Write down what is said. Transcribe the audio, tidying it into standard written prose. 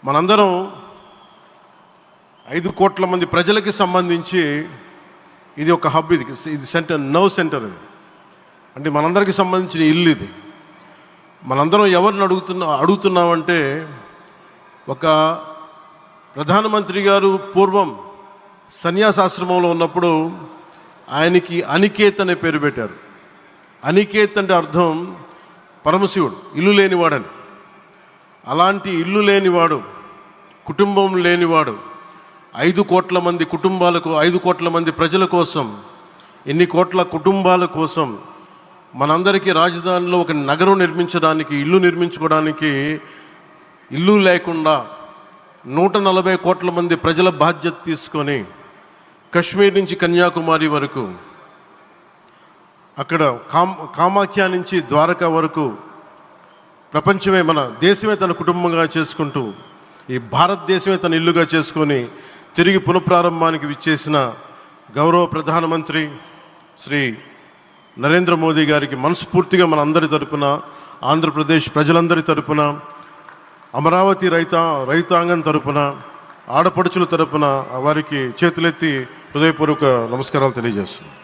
మనందరం 5 కోట్ల మంది ప్రజలకి సంబంధించి ఇది ఒక హబ్, ఇది సెంటర్, నర్వ్ సెంటర్. ఇది అంటే మనందరికీ సంబంధించిన ఇల్లు ఇది. మనందరం ఎవరిని అడుగుతున్నామంటే, ఒక ప్రధానమంత్రి గారు పూర్వం సన్యాసాశ్రమంలో ఉన్నప్పుడు ఆయనకి అనికేత్ అనే పేరు పెట్టారు. అనికేత్ అంటే అర్థం పరమశివుడు, ఇల్లు లేనివాడని. అలాంటి ఇల్లు లేనివాడు, కుటుంబం లేనివాడు 5 కోట్ల మంది కుటుంబాలకు, 5 కోట్ల మంది ప్రజల కోసం, ఎన్ని కోట్ల కుటుంబాల కోసం మనందరికీ రాజధానిలో ఒక నగరం నిర్మించడానికి, ఇల్లు నిర్మించుకోవడానికి ఇల్లు లేకుండా 140 కోట్ల మంది ప్రజల బాధ్యత తీసుకొని కశ్మీర్ నుంచి కన్యాకుమారి వరకు, అక్కడ కామాఖ్య నుంచి ద్వారకా వరకు ప్రపంచమే, మన దేశమే తన కుటుంబంగా చేసుకుంటూ, ఈ భారతదేశమే తన ఇల్లుగా చేసుకొని తిరిగి పునఃప్రారంభానికి విచ్చేసిన గౌరవ ప్రధానమంత్రి శ్రీ నరేంద్ర మోదీ గారికి మనస్ఫూర్తిగా మన అందరి తరపున, ఆంధ్రప్రదేశ్ ప్రజలందరి తరపున, అమరావతి రైతాంగం తరపున, ఆడపడుచుల తరపున వారికి చేతులెత్తి హృదయపూర్వక నమస్కారాలు తెలియజేస్తున్నాను.